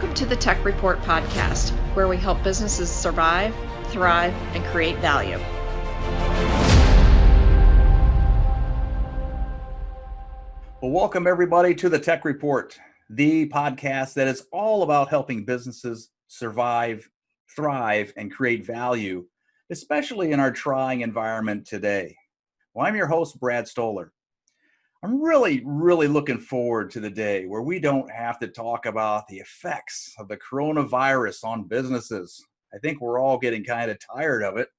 Welcome to the Tech Report podcast, where we help businesses survive, thrive, and create value. Well, welcome everybody to the Tech Report, the podcast that is all about helping businesses survive, thrive, and create value, especially in our trying environment today. Well, I'm your host, Brad Stoller. I'm really looking forward to the day where we don't have to talk about the effects of the coronavirus on businesses. I think we're all getting kind of tired of it.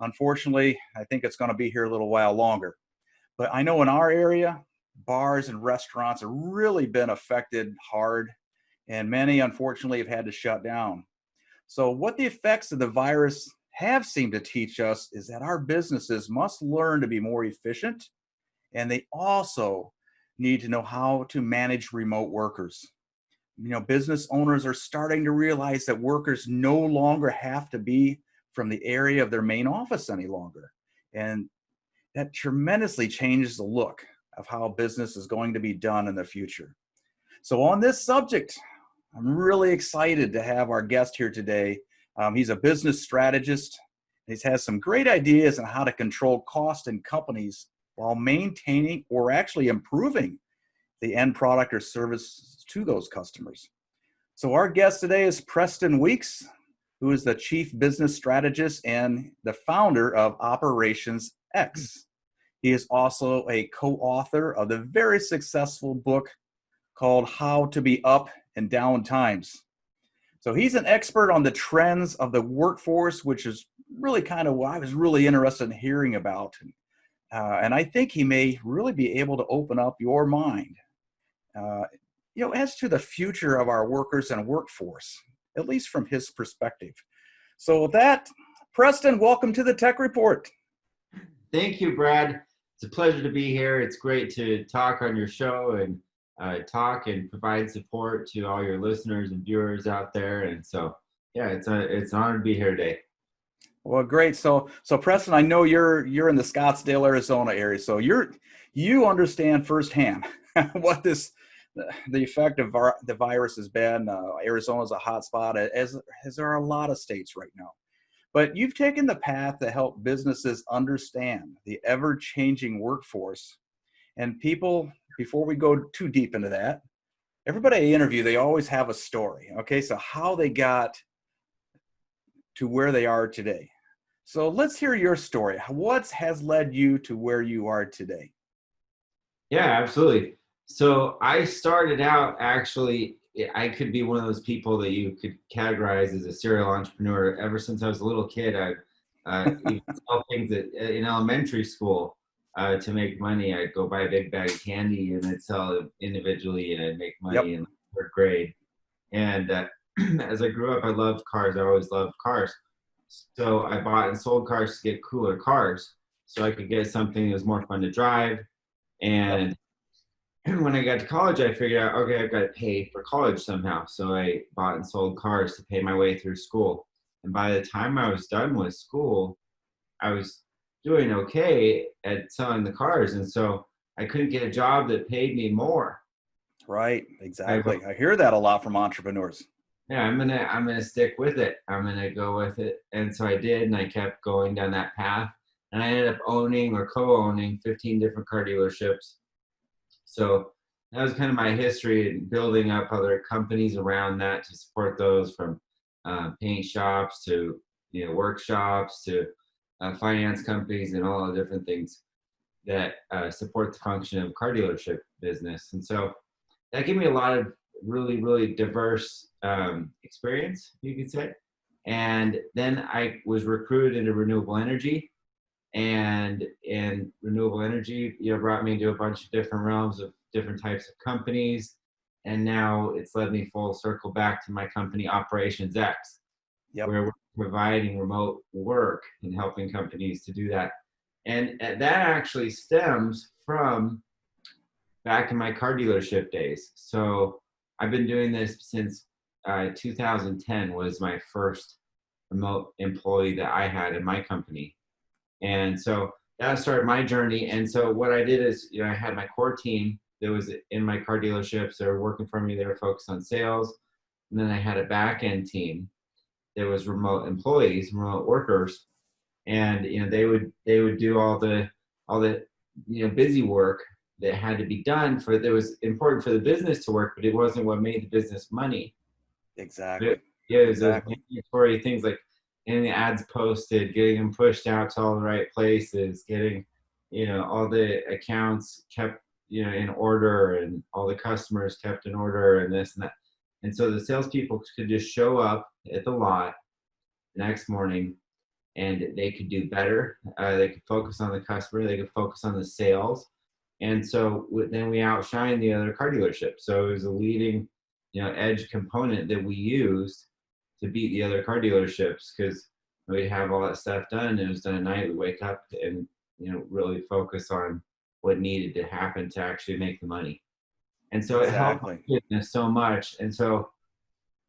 Unfortunately, I think it's going to be here a little while longer. But I know in our area, bars and restaurants have really been affected hard, and many unfortunately have had to shut down. So what the effects of the virus have seemed to teach us is that our businesses must learn to be more efficient, and they also need to know how to manage remote workers. Business owners are starting to realize that workers no longer have to be from the area of their main office any longer. And that tremendously changes the look of how business is going to be done in the future. So on this subject, I'm really excited to have our guest here today. He's a business strategist. He has some great ideas on how to control cost in companies while maintaining or actually improving the end product or service to those customers. So our guest today is Preston Weeks, who is the Chief Business Strategist and the founder of Operations X. He is also a co-author of the very successful book called How to Be Up in Down Times. So he's an expert on the trends of the workforce, which is really kind of what I was really interested in hearing about. And I think he may really be able to open up your mind, as to the future of our workers and workforce, at least from his perspective. So with that, Preston, welcome to the Tech Report. Thank you, Brad. It's a pleasure to be here. It's great to talk on your show and talk and provide support to all your listeners and viewers out there. And so, yeah, it's an honor to be here today. Well, great. So Preston, I know you're in the Scottsdale, Arizona area. So you understand firsthand what the effect of the virus has been. Arizona is a hot spot, as there are a lot of states right now. But you've taken the path to help businesses understand the ever-changing workforce. And people, before we go too deep into that, everybody I interview, they always have a story. Okay, so how they got to where they are today. So let's hear your story. What has led you to where you are today? Yeah, absolutely. So I started out, actually, I could be one of those people that you could categorize as a serial entrepreneur. Ever since I was a little kid, I even sell things in elementary school to make money. I'd go buy a big bag of candy and I'd sell it individually and I'd make money in third grade. And as I grew up, I loved cars. I always loved cars. So I bought and sold cars to get cooler cars so I could get something that was more fun to drive. And when I got to college, I figured out, okay, I've got to pay for college somehow. So I bought and sold cars to pay my way through school. And by the time I was done with school, I was doing okay at selling the cars. And so I couldn't get a job that paid me more. Right, exactly. I hear that a lot from entrepreneurs. Yeah, I'm gonna stick with it. I'm gonna go with it. And so I did, and I kept going down that path. And I ended up owning or co-owning 15 different car dealerships. So that was kind of my history in building up other companies around that to support those, from paint shops to workshops to finance companies and all the different things that support the function of car dealership business. And so that gave me a lot of really diverse experience, you could say. And then I was recruited into renewable energy, and renewable energy brought me into a bunch of different realms of different types of companies. And now it's led me full circle back to my company, Operations X, where we're providing remote work and helping companies to do that. And that actually stems from back in my car dealership days. So I've been doing this since 2010 was my first remote employee that I had in my company. And so that started my journey. And so what I did is, I had my core team that was in my car dealerships. They were working for me. They were focused on sales. And then I had a back end team that was remote employees, remote workers, and they would do all the busy work that had to be done that was important for the business to work, but it wasn't what made the business money. Exactly. Yeah, it was those Exactly. mandatory things like getting the ads posted, getting them pushed out to all the right places, getting, all the accounts kept, in order, and all the customers kept in order, and this and that. And so the salespeople could just show up at the lot the next morning, and they could do better. They could focus on the customer. They could focus on the sales. And so then we outshine the other car dealerships. So it was a leading, edge component that we used to beat the other car dealerships, because we'd have all that stuff done. It was done at night. We wake up and, really focus on what needed to happen to actually make the money. And so it helped Exactly. business so much. And so,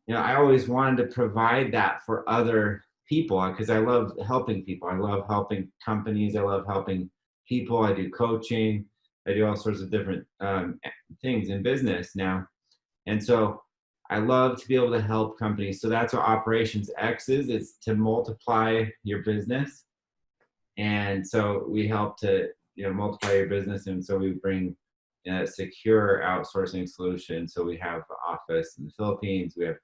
I always wanted to provide that for other people, because I love helping people. I love helping companies. I love helping people. I do coaching. I do all sorts of different things in business now. And so I love to be able to help companies. So that's what Operations X is. It's to multiply your business. And so we help to, multiply your business. And so we bring a secure outsourcing solution. So we have an office in the Philippines. We have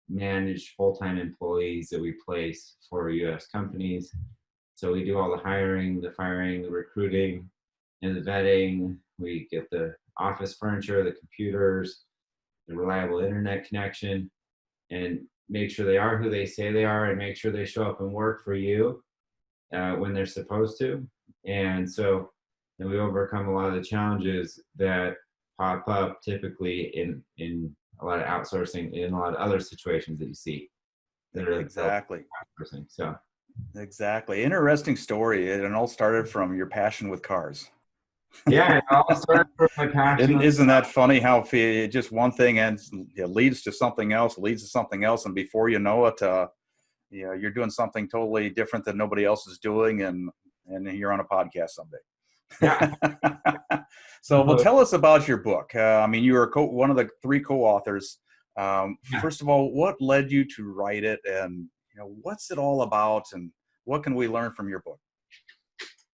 managed full-time employees that we place for U.S. companies. So we do all the hiring, the firing, the recruiting, and the vetting. We get the office furniture, the computers, the reliable internet connection, and make sure they are who they say they are, and make sure they show up and work for you when they're supposed to. And so then we overcome a lot of the challenges that pop up typically in a lot of outsourcing, in a lot of other situations that you see that are Exactly. outsourcing. So Exactly. Interesting story. It all started from your passion with cars. yeah, it all started from my passion. Isn't that funny how just one thing leads to something else, and before you know it, you're doing something totally different that nobody else is doing, and you're on a podcast someday. Yeah. So, well, tell us about your book. You were one of the 3 co-authors. First of all, what led you to write it, and what's it all about, and what can we learn from your book?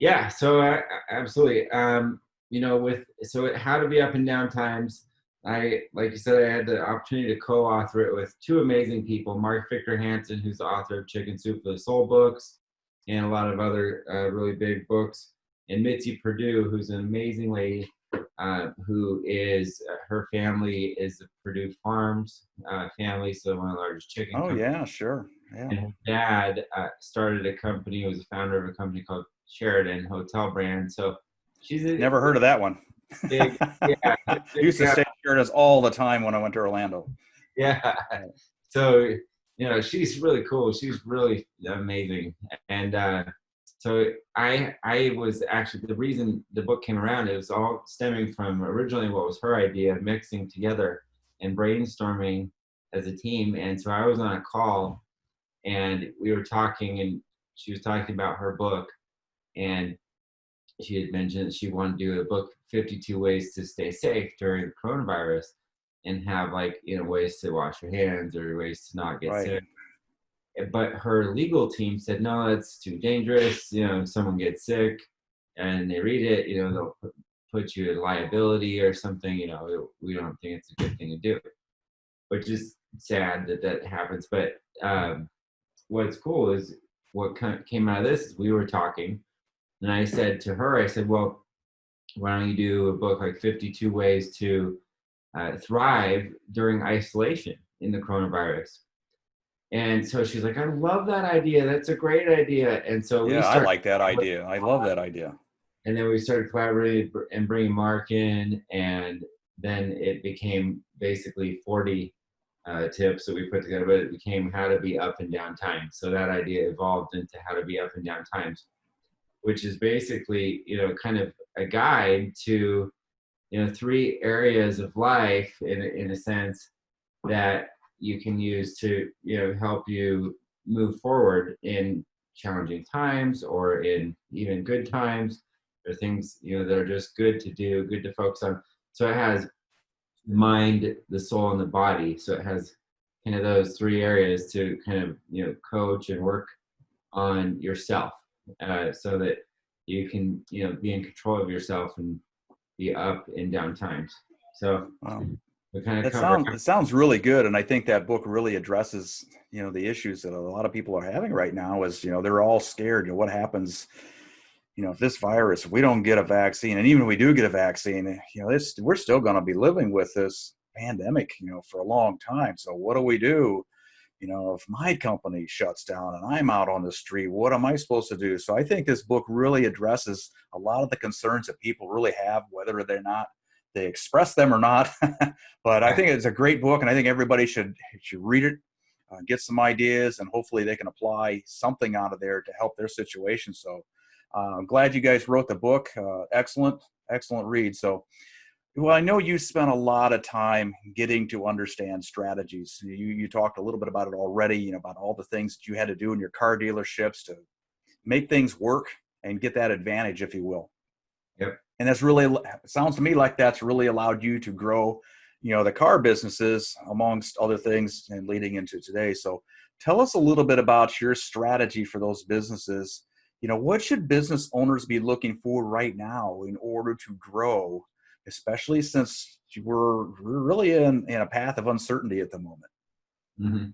Yeah, so absolutely. With How to Be Up and Down Times, like you said, I had the opportunity to co-author it with 2 amazing people: Mark Victor Hansen, who's the author of Chicken Soup for the Soul books and a lot of other really big books, and Mitzi Perdue, who's an amazing lady, who is her family is the Perdue Farms family, so one of the largest chicken companies. Yeah, sure. Yeah. And her dad started a company. He was a founder of a company called Sheridan Hotel Brand. So she's Never heard of that one. Big, yeah. Used to stay here all the time when I went to Orlando. Yeah. So she's really cool. She's really amazing. And so I was actually, the reason the book came around, it was all stemming from originally what was her idea of mixing together and brainstorming as a team. And so I was on a call, and we were talking, and she was talking about her book, and she had mentioned that she wanted to do a book, 52 Ways to Stay Safe During the Coronavirus, and have ways to wash your hands or ways to not get sick. But her legal team said, no, that's too dangerous. If someone gets sick and they read it, they'll put you in liability or something. We don't think it's a good thing to do, which is sad that happens. But what's cool is what came out of this is we were talking, and I said to her, well, why don't you do a book like 52 Ways to Thrive During Isolation in the Coronavirus? And so she's like, I love that idea. That's a great idea. And so I like that idea. I love that idea. And then we started collaborating and bringing Mark in, and then it became basically 40 tips that we put together, but it became How to Be Up and Down Times. So that idea evolved into How to Be Up and Down Times, which is basically, kind of a guide to, 3 areas of life in a sense that you can use to, help you move forward in challenging times or in even good times, or things, that are just good to do, good to focus on. So it has the mind, the soul, and the body. So it has kind of those three areas to kind of, coach and work on yourself, so that you can, be in control of yourself and be up and down times. So Wow. we kind of It cover. sounds really good, and I think that book really addresses, the issues that a lot of people are having right now. Is they're all scared. What happens, if this virus, if we don't get a vaccine, and even if we do get a vaccine, we're still going to be living with this pandemic, for a long time. So what do we do? If my company shuts down and I'm out on the street, what am I supposed to do? So I think this book really addresses a lot of the concerns that people really have, whether they express them or not. But I think it's a great book, and I think everybody should read it, get some ideas, and hopefully they can apply something out of there to help their situation. So I'm glad you guys wrote the book. Excellent read. So, well, I know you spent a lot of time getting to understand strategies. You talked a little bit about it already, about all the things that you had to do in your car dealerships to make things work and get that advantage, if you will. Yep. And that's really, it sounds to me like that's really allowed you to grow, the car businesses amongst other things and leading into today. So tell us a little bit about your strategy for those businesses. What should business owners be looking for right now in order to grow, especially since we're really in a path of uncertainty at the moment? Mm-hmm.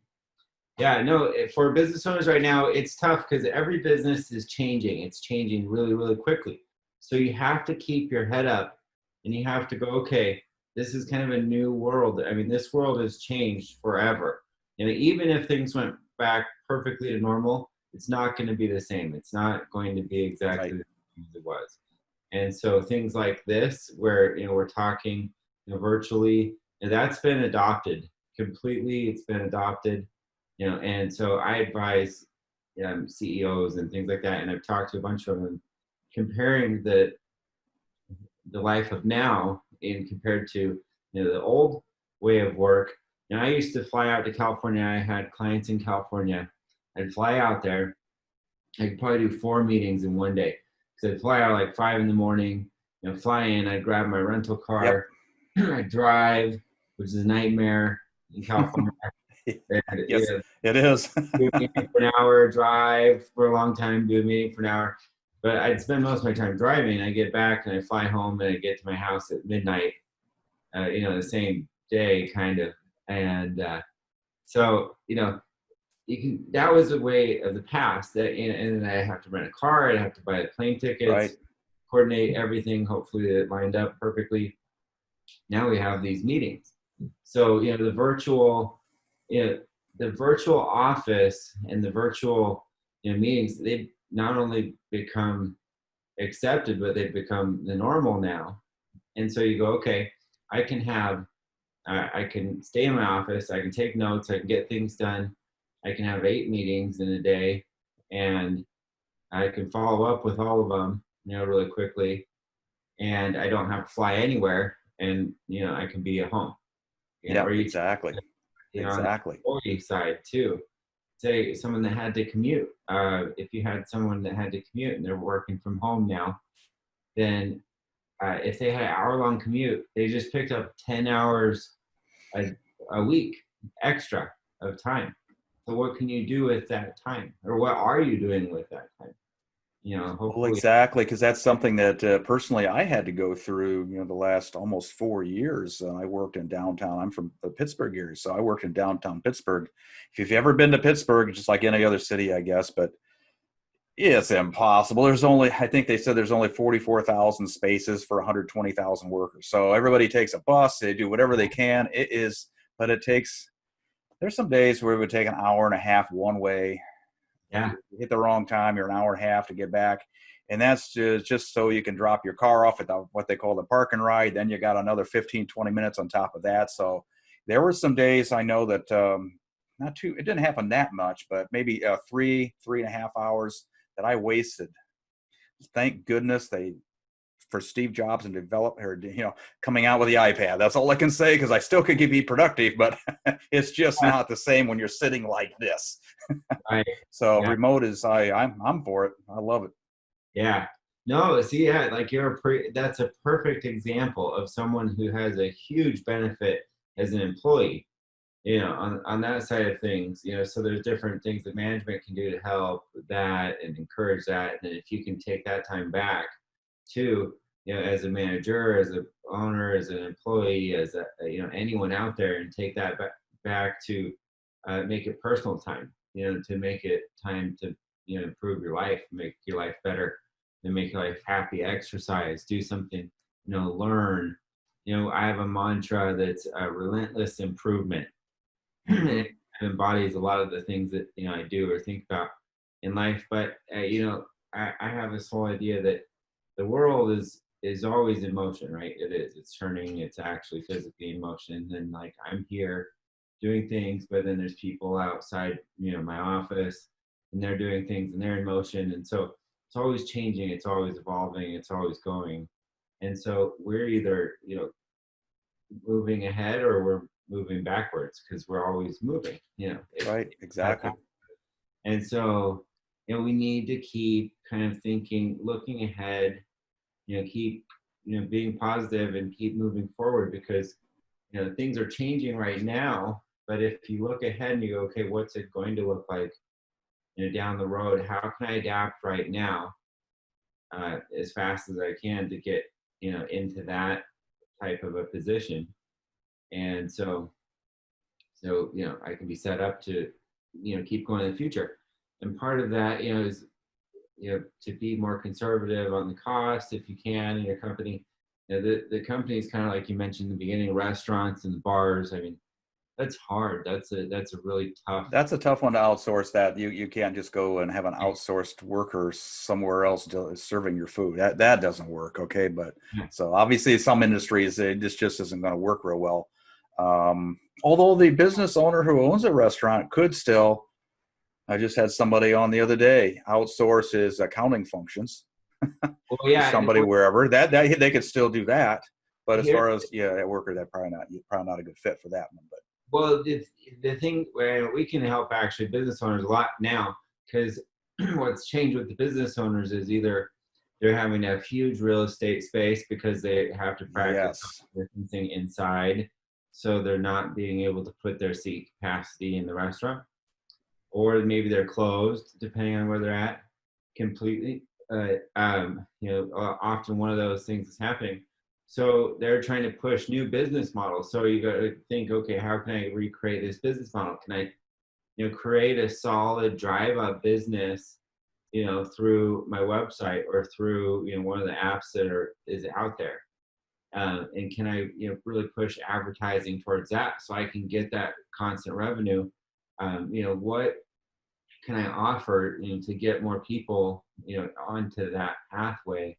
Yeah, no, for business owners right now, it's tough because every business is changing. It's changing really, really quickly. So you have to keep your head up and you have to go, okay, this is kind of a new world. I mean, this world has changed forever. Even if things went back perfectly to normal, it's not going to be the same. It's not going to be exactly Right. the same as it was. And so things like this, where, we're talking, virtually, that's been adopted completely. It's been adopted. And so I advise CEOs and things like that, and I've talked to a bunch of them, comparing the life of now in compared to the old way of work. I used to fly out to California. I had clients in California. I'd fly out there. I could probably do 4 meetings in one day. So I'd fly out like 5 in the morning, fly in. I'd grab my rental car. Yep. I'd drive, which is a nightmare in California. And, yes, it is. do a meeting for an hour, drive for a long time, do a meeting for an hour. But I'd spend most of my time driving. I get back and I fly home and I get to my house at midnight, the same day kind of. And so, that was a way of the past. That, and then I have to rent a car. I have to buy the plane tickets, right. Coordinate everything. Hopefully it lined up perfectly. Now we have these meetings. So, the virtual office and the virtual meetings, they've not only become accepted, but they've become the normal now. And so you go, okay, I can stay in my office, I can take notes, I can get things done, I can have 8 meetings in a day, and I can follow up with all of them, really quickly, and I don't have to fly anywhere, and I can be at home. Yeah, exactly. Exactly. On the employee side too, say someone that had to commute. If you had someone that had to commute and they're working from home now, then if they had an hour-long commute, they just picked up 10 hours a week extra of time. So what can you do with that time, or what are you doing with that time? Hopefully. Well, exactly, because that's something that personally I had to go through, the last almost 4 years. I worked in downtown. I'm from the Pittsburgh area, so I worked in downtown Pittsburgh. If you've ever been to Pittsburgh, just like any other city, I guess, but it's impossible. I think they said there's only 44,000 spaces for 120,000 workers. So everybody takes a bus, they do whatever they can. There's some days where it would take an hour and a half one way. Yeah. You hit the wrong time, you're an hour and a half to get back. And that's just so you can drop your car off at what they call the park and ride. Then you got another 15, 20 minutes on top of that. So there were some days I know that it didn't happen that much, but maybe 3.5 hours that I wasted. Thank goodness for Steve Jobs and coming out with the iPad. That's all I can say, because I still could be productive, but it's just not the same when you're sitting like this. Right. So yeah. Remote is I'm for it. I love it. Yeah. No, see, yeah, like that's a perfect example of someone who has a huge benefit as an employee. on that side of things, so there's different things that management can do to help that and encourage that. And then if you can take that time back to, as a manager, as an owner, as an employee, as anyone out there, and take that back to make it personal time, to make it time to, improve your life, make your life better, and make your life happy, exercise, do something, learn. I have a mantra that's relentless improvement. It embodies a lot of the things that, I do or think about in life. But, I have this whole idea that the world is always in motion, right? It is. It's turning. It's actually physically in motion. And like I'm here doing things, but then there's people outside, my office, and they're doing things and they're in motion. And so it's always changing. It's always evolving. It's always going. And so we're either, moving ahead or we're moving backwards because we're always moving, Right. Exactly. And so, we need to keep kind of thinking, looking ahead, keep, being positive and keep moving forward because, things are changing right now. But if you look ahead and you go, okay, what's it going to look like, down the road? How can I adapt right now as fast as I can to get, into that type of a position? And so, I can be set up to, keep going in the future. And part of that, is, to be more conservative on the cost if you can in your company. The company is kind of like you mentioned in the beginning, restaurants and bars. I mean, that's hard. That's a really tough. That's a tough one to outsource. That you can't just go and have an outsourced worker somewhere else serving your food. That doesn't work. Okay, but so obviously some industries this just isn't going to work real well. Although the business owner who owns a restaurant could still. I just had somebody on the other day outsource his accounting functions Well, yeah, to somebody wherever. That they could still do that. But as here, far as that worker, that probably not a good fit for that one. But well, the thing where we can help actually business owners a lot now because what's changed with the business owners is either they're having to have huge real estate space because they have to practice distancing inside, so they're not being able to put their seat capacity in the restaurant. Or maybe they're closed, depending on where they're at, completely. Often one of those things is happening. So they're trying to push new business models. So you got to think, okay, how can I recreate this business model? Can I, create a solid drive-up business, through my website or through, one of the apps that is out there? And can I, really push advertising towards that so I can get that constant revenue? What can I offer, to get more people, onto that pathway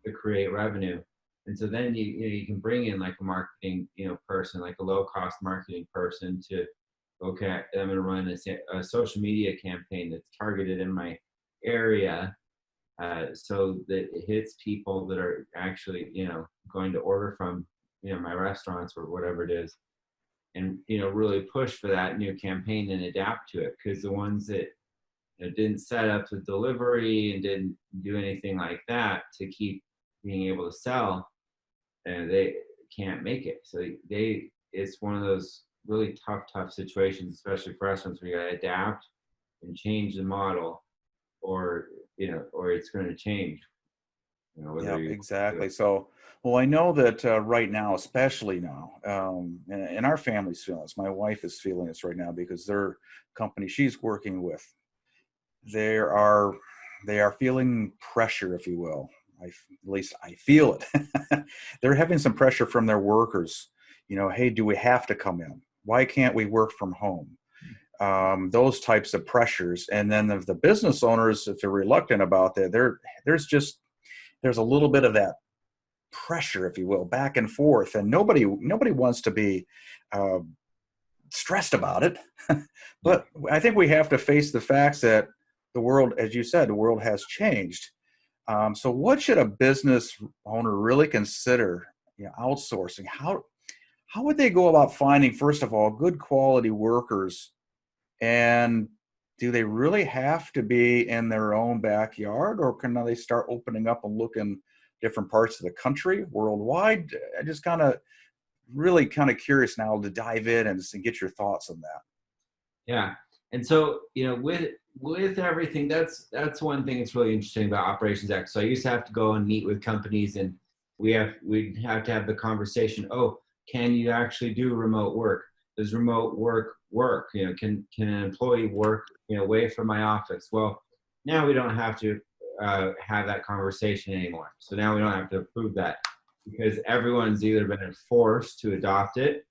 to create revenue? And so then you can bring in like a marketing, person, like a low cost marketing person to, okay, I'm going to run a social media campaign that's targeted in my area, so that it hits people that are actually, going to order from, my restaurants or whatever it is. And really push for that new campaign and adapt to it, because the ones that didn't set up the delivery and didn't do anything like that to keep being able to sell, and they can't make it. So it's one of those really tough situations, especially for restaurants, where you got to adapt and change the model, or or it's going to change. Exactly. So, well, I know that right now, especially now, and our family's feeling this. My wife is feeling this right now because their company she's working with, they are feeling pressure, if you will. At least I feel it. They're having some pressure from their workers. Hey, do we have to come in? Why can't we work from home? Those types of pressures. And then the business owners, if they're reluctant about that, there's a little bit of that pressure, if you will, back and forth, and nobody wants to be stressed about it. But I think we have to face the facts that the world, as you said, the world has changed. So what should a business owner really consider, outsourcing? How would they go about finding, first of all, good quality workers? And do they really have to be in their own backyard, or can they start opening up and look in different parts of the country, worldwide? I just kind of really kind of curious now to dive in and get your thoughts on that. Yeah. And so, with everything, that's one thing that's really interesting about Operations X. So I used to have to go and meet with companies, and we'd have to have the conversation, oh, can you actually do remote work? Does remote work work? Can an employee work, away from my office? Well, now we don't have to have that conversation anymore. So now we don't have to approve that, because everyone's either been forced to adopt it,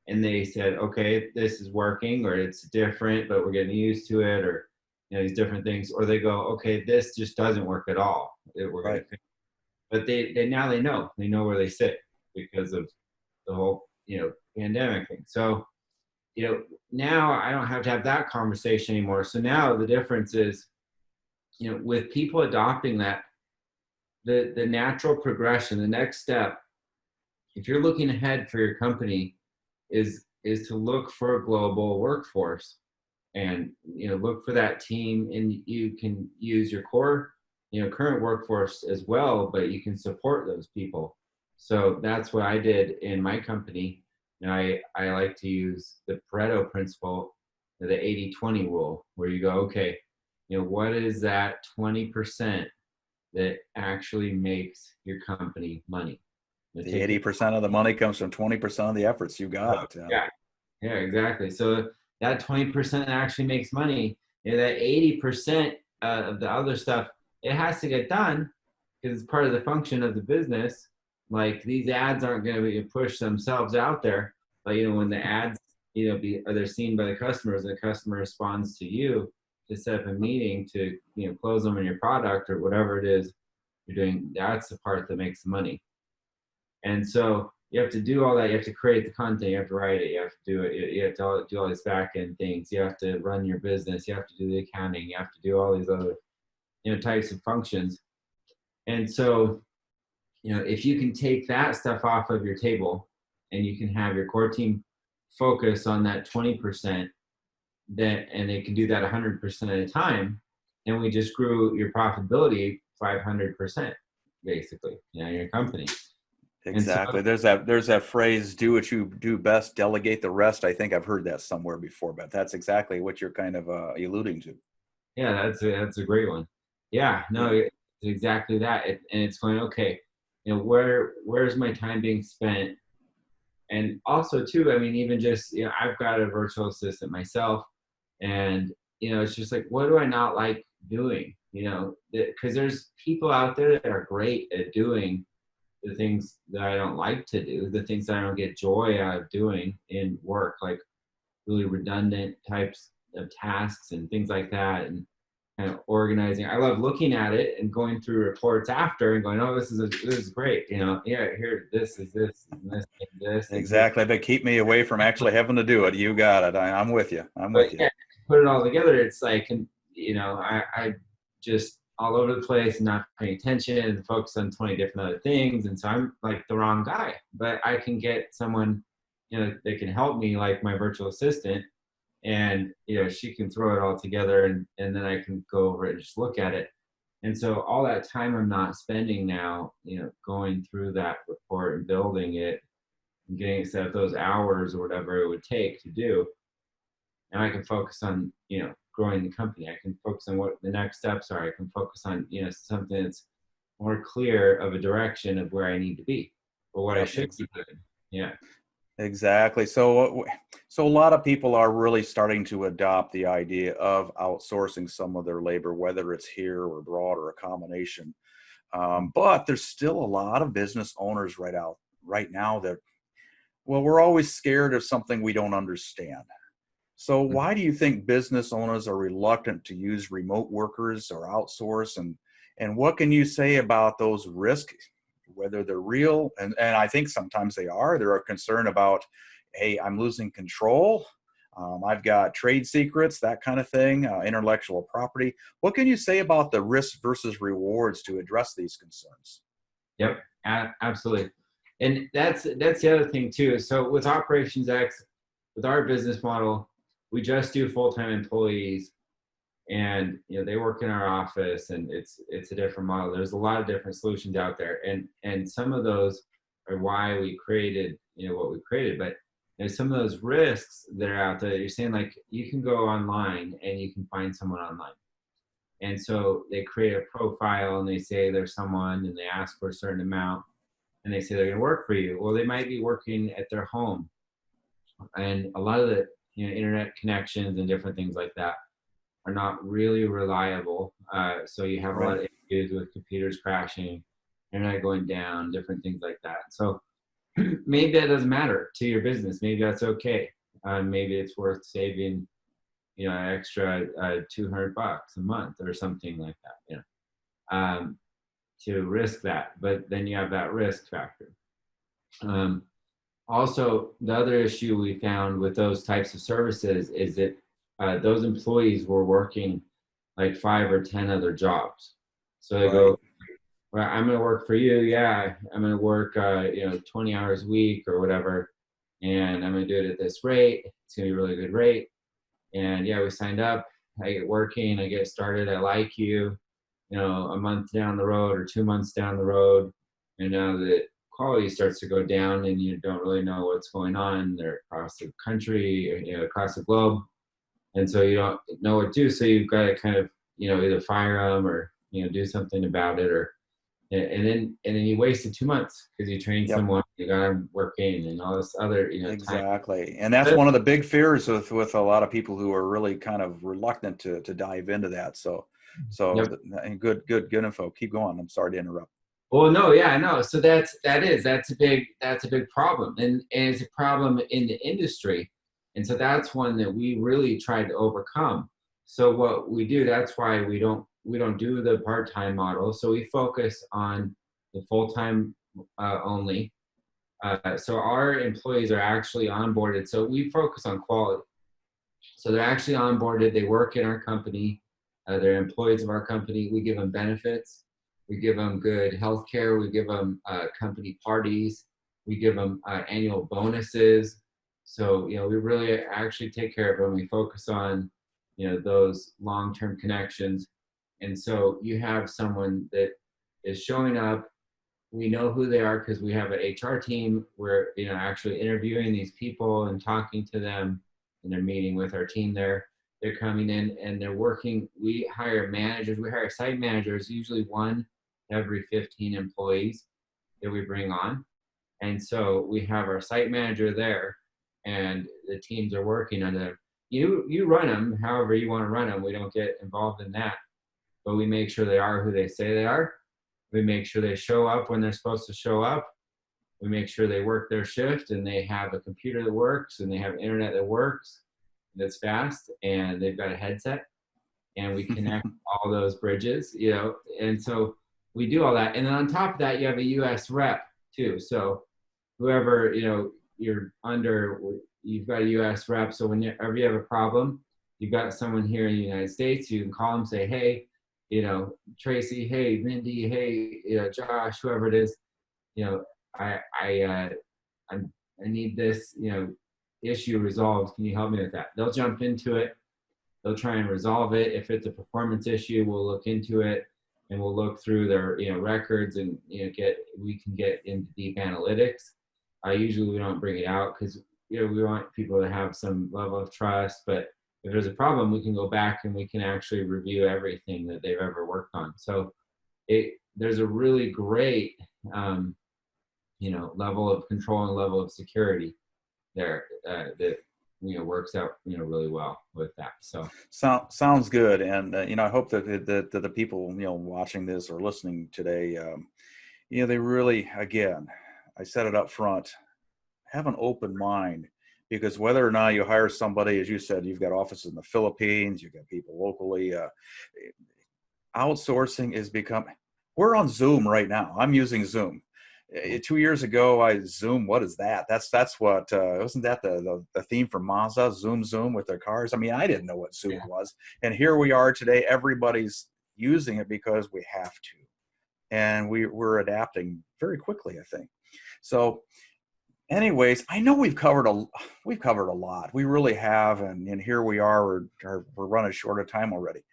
and they said, okay, this is working, or it's different, but we're getting used to it, or these different things, or they go, okay, this just doesn't work at all. We're Right. gonna, but they now they know where they sit because of the whole pandemic thing. So now I don't have to have that conversation anymore. So now the difference is, with people adopting that, the natural progression, the next step, if you're looking ahead for your company, is to look for a global workforce, and look for that team, and you can use your core current workforce as well, but you can support those people. So that's what I did in my company. And I like to use the Pareto principle, the 80-20 rule, where you go, okay, what is that 20% that actually makes your company money? The 80% of the money comes from 20% of the efforts. You got it. Yeah. Yeah, exactly. So that 20% actually makes money. That 80% of the other stuff, it has to get done because it's part of the function of the business. Like, these ads aren't going to be push themselves out there, but when the ads are they're seen by the customers, and the customer responds to you to set up a meeting to close them on your product or whatever it is you're doing. That's the part that makes the money. And so you have to do all that. You have to create the content. You have to write it. You have to do it. You have to do all these back end things. You have to run your business. You have to do the accounting. You have to do all these other types of functions. And so if you can take that stuff off of your table, and you can have your core team focus on that 20%, and they can do that 100% at a time, and we just grew your profitability 500%, basically, your company. Exactly. There's that phrase, do what you do best, delegate the rest. I think I've heard that somewhere before, but that's exactly what you're kind of alluding to. Yeah, that's a great one. Yeah, no, Yeah. it's exactly that. And it's going, okay, where's my time being spent? And also too, I mean, even just, I've got a virtual assistant myself, and, it's just like, what do I not like doing? Because there's people out there that are great at doing the things that I don't like to do, the things that I don't get joy out of doing in work, like really redundant types of tasks and things like that, and kind of organizing. I love looking at it and going through reports after and going, oh, this is great. Yeah, here, this is this and this and this. Exactly. But keep me away from actually having to do it. You got it. I'm with you. But yeah, put it all together, it's like, I just all over the place and not paying attention and focus on 20 different other things. And so I'm like the wrong guy, but I can get someone, that can help me, like my virtual assistant, and, she can throw it all together, and then I can go over it and just look at it. And so all that time I'm not spending now, going through that report and building it and getting it set up, those hours or whatever it would take to do. And I can focus on, growing the company. I can focus on what the next steps are. I can focus on, something that's more clear of a direction of where I need to be or what I should be doing. Yeah. Exactly. So a lot of people are really starting to adopt the idea of outsourcing some of their labor, whether it's here or abroad or a combination. But there's still a lot of business owners right now that, well, we're always scared of something we don't understand. So why do you think business owners are reluctant to use remote workers or outsource? And what can you say about those risks, whether they're real? And I think sometimes they are. They're concerned about, hey, I'm losing control. I've got trade secrets, that kind of thing, intellectual property. What can you say about the risks versus rewards to address these concerns? Yep, absolutely. And that's the other thing too. So with Operations X, with our business model, we just do full-time employees, and they work in our office, and it's a different model. There's a lot of different solutions out there, and some of those are why we created what we created. But some of those risks that are out there, you're saying, like, you can go online and you can find someone online. And so they create a profile and they say there's someone, and they ask for a certain amount, and they say they're going to work for you. Well, they might be working at their home, and a lot of the internet connections and different things like that are not really reliable. So you have a lot of issues with computers crashing, internet going down, different things like that. So maybe that doesn't matter to your business. Maybe that's okay. Maybe it's worth saving, an extra $200 a month or something like that. To risk that, but then you have that risk factor. Also, the other issue we found with those types of services is that those employees were working like 5 or 10 other jobs. So they go, well, I'm going to work for you. Yeah, I'm going to work, 20 hours a week or whatever. And I'm going to do it at this rate. It's going to be a really good rate. And yeah, we signed up. I get working. I get started. I like you. A month down the road or 2 months down the road, and now the quality starts to go down, and you don't really know what's going on. They're across the country, across the globe, and so you don't know what to do. So you've got to kind of, either fire them or do something about it, or and then you wasted 2 months because you trained someone, you got them working, and all this other exactly time. And that's one of the big fears with a lot of people who are really kind of reluctant to dive into that. So good info. Keep going. I'm sorry to interrupt. Well, no, yeah, no. So that's a big problem, and it's a problem in the industry, and so that's one that we really tried to overcome. So what we do, that's why we don't do the part-time model. So we focus on the full-time only. So our employees are actually onboarded. So we focus on quality. So they're actually onboarded. They work in our company. They're employees of our company. We give them benefits. We give them good health care. We give them company parties. We give them annual bonuses. So, we really actually take care of them. We focus on, those long-term connections. And so you have someone that is showing up. We know who they are because we have an HR team. We're, actually interviewing these people and talking to them, and they're meeting with our team there. They're coming in and they're working. We hire managers. We hire site managers, usually one every 15 employees that we bring on. And so we have our site manager there, and the teams are working under them. You run them however you want to run them. We don't get involved in that, but we make sure they are who they say they are. We make sure they show up when they're supposed to show up. We make sure they work their shift, and they have a computer that works, and they have internet that works, that's fast, and they've got a headset, and we connect all those bridges, and so we do all that. And then on top of that, you have a US rep too. So whoever, you're under, you've got a US rep. So whenever you have a problem, you've got someone here in the United States, you can call them, say, hey, Tracy, hey, Mindy, hey, Josh, whoever it is, I need this, issue resolved. Can you help me with that? They'll jump into it. They'll try and resolve it. If it's a performance issue, we'll look into it, and we'll look through their, records, and we can get into deep analytics. Usually we don't bring it out because we want people to have some level of trust. But if there's a problem, we can go back and we can actually review everything that they've ever worked on. So there's a really great level of control and level of security there that works out really well with that. So sounds good. And I hope that the people watching this or listening today, they really, again, I said it up front, have an open mind, because whether or not you hire somebody, as you said, you've got offices in the Philippines, you've got people locally. Outsourcing is we're on Zoom right now. I'm using Zoom. 2 years ago, Zoom, what is that? That's what, wasn't that the theme for Mazda, Zoom with their cars? I mean, I didn't know what Zoom was. And here we are today, everybody's using it because we have to. And we're adapting very quickly, I think. So anyways, I know we've covered a lot. We really have. And here we are, we're running short of time already.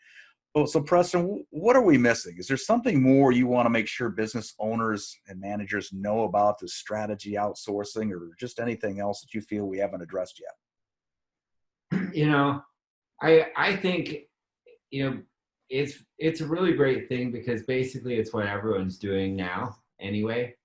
Well, so Preston, what are we missing? Is there something more you want to make sure business owners and managers know about the strategy outsourcing, or just anything else that you feel we haven't addressed yet? You know, I think, you know, it's a really great thing because basically it's what everyone's doing now anyway.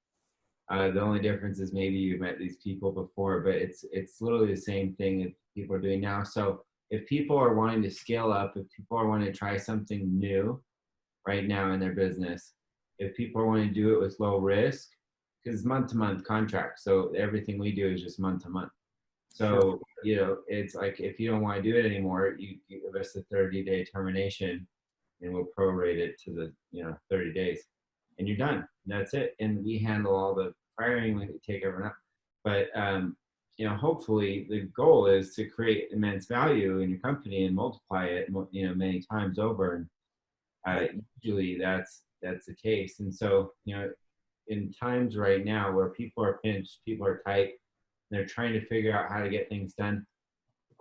The only difference is maybe you've met these people before, but it's literally the same thing that people are doing now. So if people are wanting to scale up, if people are wanting to try something new right now in their business, if people are wanting to do it with low risk, because it's month-to-month contract, so everything we do is just month-to-month. So, you know, it's like if you don't want to do it anymore, you give us a 30-day termination and we'll prorate it to the, 30 days and you're done. And that's it. And we handle all the firing, we take everyone up. But, hopefully the goal is to create immense value in your company and multiply it, many times over. And usually that's the case. And so, in times right now where people are pinched, people are tight, they're trying to figure out how to get things done.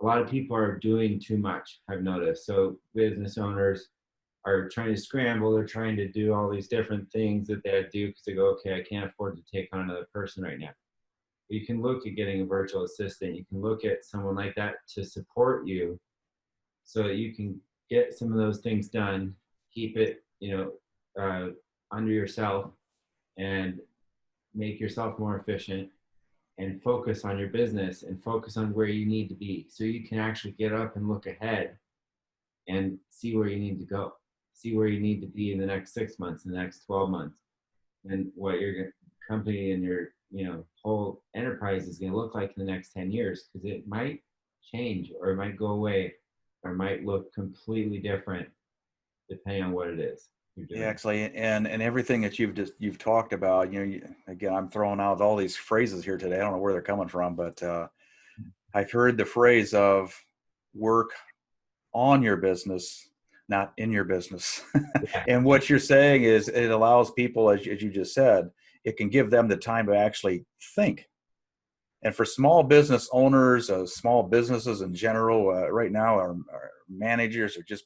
A lot of people are doing too much, I've noticed. So business owners are trying to scramble. They're trying to do all these different things that they do because they go, okay, I can't afford to take on another person right now. You can look at getting a virtual assistant. You can look at someone like that to support you so that you can get some of those things done, keep it, under yourself and make yourself more efficient and focus on your business and focus on where you need to be so you can actually get up and look ahead and see where you need to go, see where you need to be in the next 6 months, in the next 12 months, and what your company and your whole enterprise is going to look like in the next 10 years, because it might change or it might go away or it might look completely different depending on what it is. Yeah, actually, and everything that you've talked about, again, I'm throwing out all these phrases here today. I don't know where they're coming from, but I've heard the phrase of work on your business, not in your business. Yeah. And what you're saying is it allows people, as you just said, it can give them the time to actually think. And for small business owners, small businesses in general, right now, our managers are just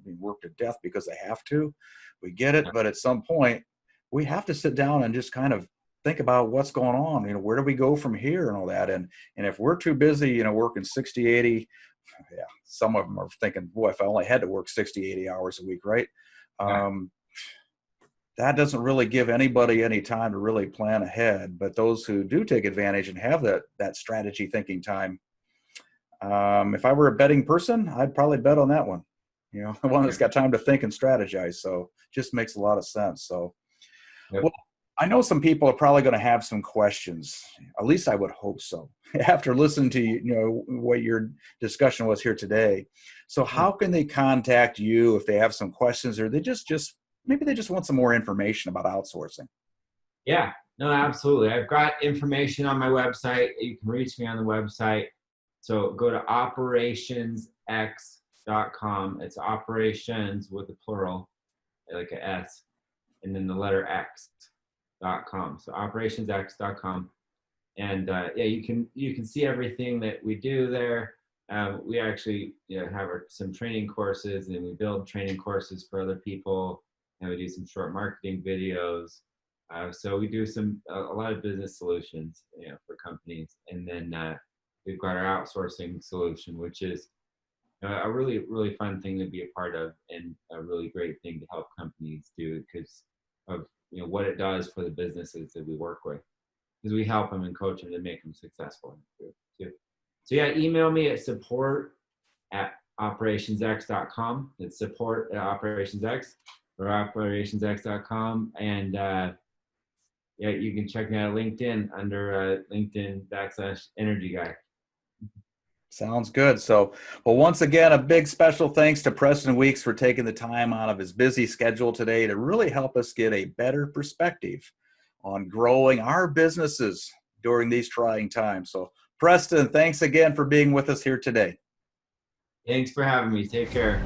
being worked to death because they have to. We get it, but at some point, we have to sit down and just kind of think about what's going on. Where do we go from here and all that? And if we're too busy, working 60, 80, yeah, some of them are thinking, boy, if I only had to work 60, 80 hours a week, right? That doesn't really give anybody any time to really plan ahead. But those who do take advantage and have that strategy thinking time, if I were a betting person, I'd probably bet on that one. The one that's got time to think and strategize. So just makes a lot of sense. So, Well, I know some people are probably going to have some questions. At least I would hope so. After listening to what your discussion was here today. So how can they contact you if they have some questions, or they just maybe they just want some more information about outsourcing? Yeah, no, absolutely. I've got information on my website. You can reach me on the website. So go to operationsx.com. It's operations with a plural, like a S, and then the letter X.com. So operationsx.com. And you can see everything that we do there. We actually have some training courses, and we build training courses for other people, and we do some short marketing videos. So we do a lot of business solutions for companies. And then we've got our outsourcing solution, which is a really, really fun thing to be a part of, and a really great thing to help companies do because of what it does for the businesses that we work with. Because we help them and coach them to make them successful too. So yeah, email me at support@operationsx.com. It's support@operationsx or operationsx.com. And you can check me out on LinkedIn under LinkedIn/Energy Guy. Sounds good. So, well, once again, a big special thanks to Preston Weeks for taking the time out of his busy schedule today to really help us get a better perspective on growing our businesses during these trying times. So, Preston, thanks again for being with us here today. Thanks for having me. Take care.